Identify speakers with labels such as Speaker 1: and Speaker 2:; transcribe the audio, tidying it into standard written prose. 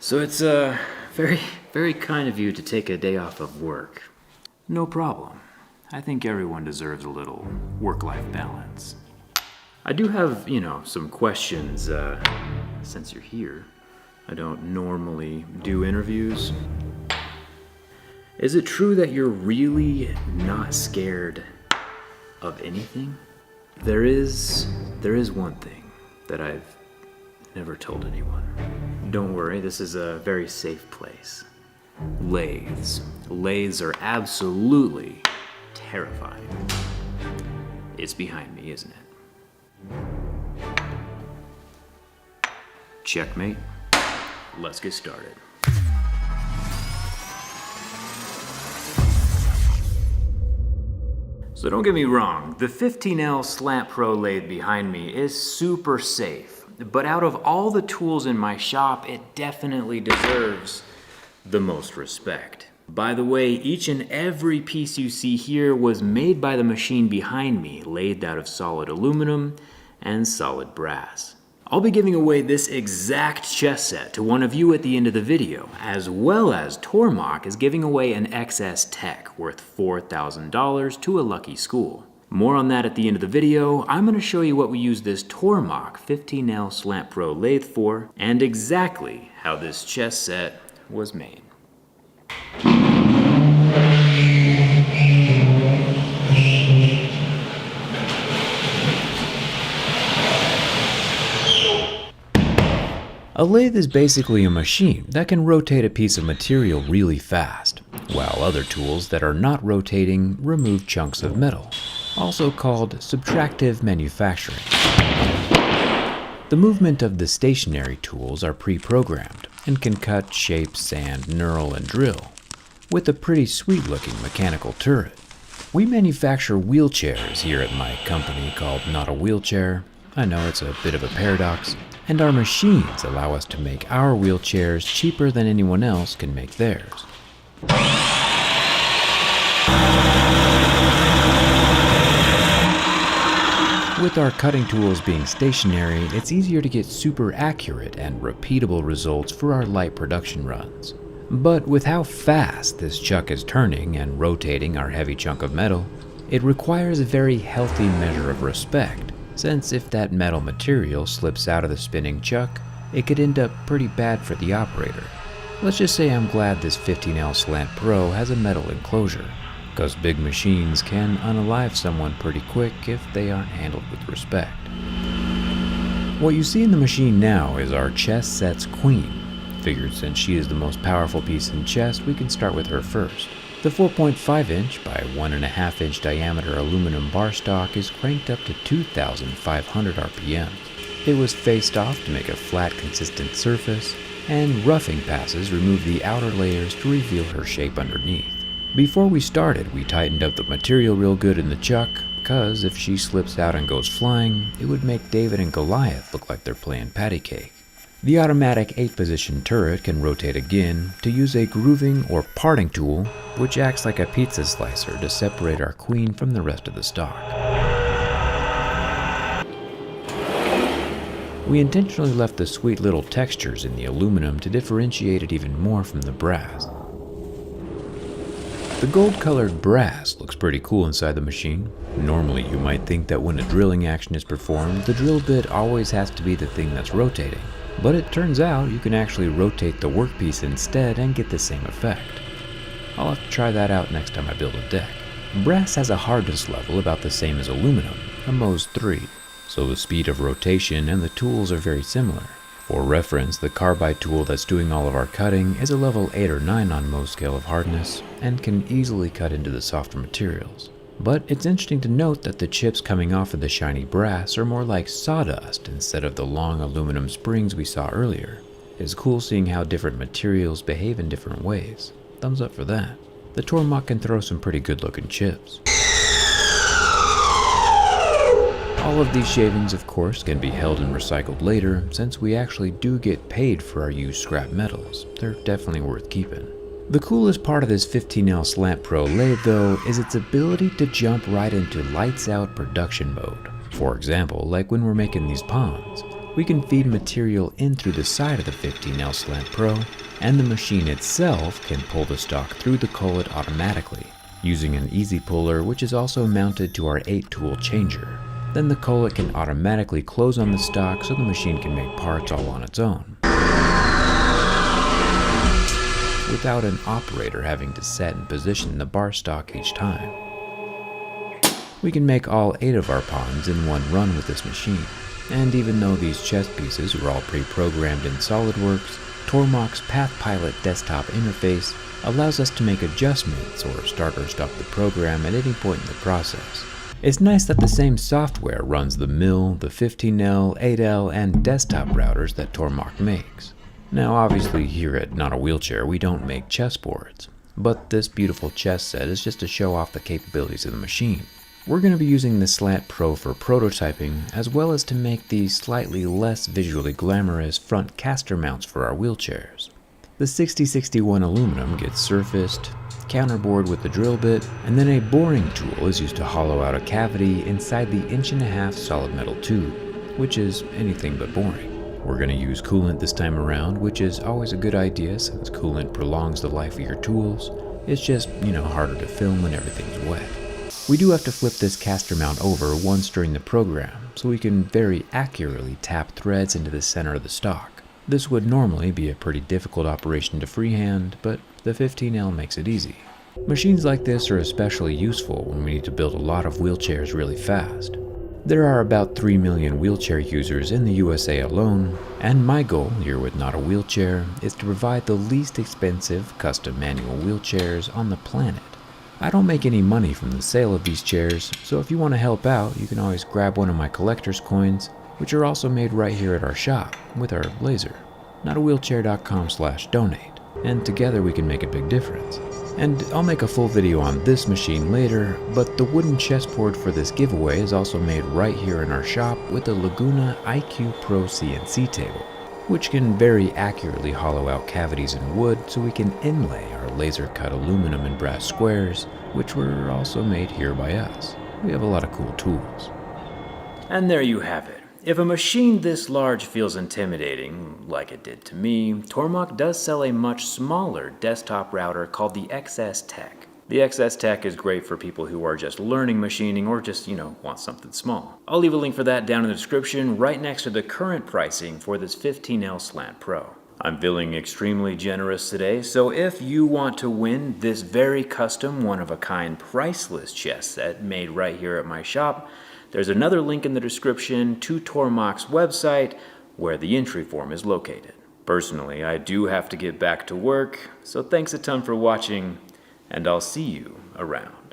Speaker 1: So it's very, very kind of you to take a day off of work. No problem. I think everyone deserves a little work-life balance. I do have, some questions, since you're here. I don't normally do interviews. Is it true that you're really not scared of anything? There is one thing that I've never told anyone. Don't worry, this is a very safe place. Lathes. Lathes are absolutely terrifying. It's behind me, isn't it? Checkmate. Let's get started. So don't get me wrong, the 15L Slant Pro Lathe behind me is super safe, but out of all the tools in my shop, it definitely deserves the most respect. By the way, each and every piece you see here was made by the machine behind me, lathed out of solid aluminum and solid brass. I'll be giving away this exact chess set to one of you at the end of the video, as well as Tormach is giving away an XS Tech worth $4,000 to a lucky school. More on that at the end of the video. I'm going to show you what we use this Tormach 15L Slant Pro Lathe for, and exactly how this chess set was made. A lathe is basically a machine that can rotate a piece of material really fast, while other tools that are not rotating remove chunks of metal, also called subtractive manufacturing. The movement of the stationary tools are pre-programmed and can cut, shape, sand, knurl, and drill, with a pretty sweet-looking mechanical turret. We manufacture wheelchairs here at my company called Not a Wheelchair. I know it's a bit of a paradox. And our machines allow us to make our wheelchairs cheaper than anyone else can make theirs. With our cutting tools being stationary, it's easier to get super accurate and repeatable results for our light production runs. But with how fast this chuck is turning and rotating our heavy chunk of metal, it requires a very healthy measure of respect. Since if that metal material slips out of the spinning chuck, it could end up pretty bad for the operator. Let's just say I'm glad this 15L Slant Pro has a metal enclosure, because big machines can unalive someone pretty quick if they aren't handled with respect. What you see in the machine now is our chess set's queen. Figured since she is the most powerful piece in chess, we can start with her first. The 4.5 inch by 1.5 inch diameter aluminum bar stock is cranked up to 2,500 RPM. It was faced off to make a flat, consistent surface, and roughing passes remove the outer layers to reveal her shape underneath. Before we started, we tightened up the material real good in the chuck, because if she slips out and goes flying, it would make David and Goliath look like they're playing patty cake. The automatic 8-position turret can rotate again to use a grooving or parting tool, which acts like a pizza slicer to separate our queen from the rest of the stock. We intentionally left the sweet little textures in the aluminum to differentiate it even more from the brass. The gold-colored brass looks pretty cool inside the machine. Normally, you might think that when a drilling action is performed, the drill bit always has to be the thing that's rotating. But it turns out you can actually rotate the workpiece instead and get the same effect. I'll have to try that out next time I build a deck. Brass has a hardness level about the same as aluminum, a Mohs 3, so the speed of rotation and the tools are very similar. For reference, the carbide tool that's doing all of our cutting is a level 8 or 9 on Mohs scale of hardness and can easily cut into the softer materials. But it's interesting to note that the chips coming off of the shiny brass are more like sawdust instead of the long aluminum springs we saw earlier. It's cool seeing how different materials behave in different ways. Thumbs up for that. The Tormach can throw some pretty good looking chips. All of these shavings, of course, can be held and recycled later, since we actually do get paid for our used scrap metals. They're definitely worth keeping. The coolest part of this 15L Slant Pro Lathe, though, is its ability to jump right into lights out production mode. For example, like when we're making these ponds. We can feed material in through the side of the 15L Slant Pro, and the machine itself can pull the stock through the cullet automatically, using an easy puller which is also mounted to our 8-tool changer. Then the cullet can automatically close on the stock so the machine can make parts all on its own, without an operator having to set and position the bar stock each time. We can make all 8 of our ponds in one run with this machine, and even though these chest pieces were all pre-programmed in SolidWorks, Tormach's PathPilot desktop interface allows us to make adjustments or start or stop the program at any point in the process. It's nice that the same software runs the mill, the 15L, 8L, and desktop routers that Tormach makes. Now obviously here at Not a Wheelchair we don't make chessboards, but this beautiful chess set is just to show off the capabilities of the machine. We're going to be using the Slant Pro for prototyping, as well as to make these slightly less visually glamorous front caster mounts for our wheelchairs. The 6061 aluminum gets surfaced, counterbored with the drill bit, and then a boring tool is used to hollow out a cavity inside the 1.5" solid metal tube, which is anything but boring. We're going to use coolant this time around, which is always a good idea since coolant prolongs the life of your tools. It's just, harder to film when everything's wet. We do have to flip this caster mount over once during the program, so we can very accurately tap threads into the center of the stock. This would normally be a pretty difficult operation to freehand, but the 15L makes it easy. Machines like this are especially useful when we need to build a lot of wheelchairs really fast. There are about 3 million wheelchair users in the USA alone, and my goal here with Not a Wheelchair is to provide the least expensive custom manual wheelchairs on the planet. I don't make any money from the sale of these chairs, so if you want to help out, you can always grab one of my collector's coins, which are also made right here at our shop with our laser, notawheelchair.com/donate, and together we can make a big difference. And I'll make a full video on this machine later, but the wooden chessboard for this giveaway is also made right here in our shop with the Laguna IQ Pro CNC table, which can very accurately hollow out cavities in wood so we can inlay our laser cut aluminum and brass squares, which were also made here by us. We have a lot of cool tools. And there you have it. If a machine this large feels intimidating, like it did to me, Tormach does sell a much smaller desktop router called the XS Tech. The XS Tech is great for people who are just learning machining or just, want something small. I'll leave a link for that down in the description right next to the current pricing for this 15L Slant Pro. I'm feeling extremely generous today, so if you want to win this very custom, one-of-a-kind, priceless chess set made right here at my shop, there's another link in the description to Tormach's website where the entry form is located. Personally, I do have to get back to work, so thanks a ton for watching, and I'll see you around.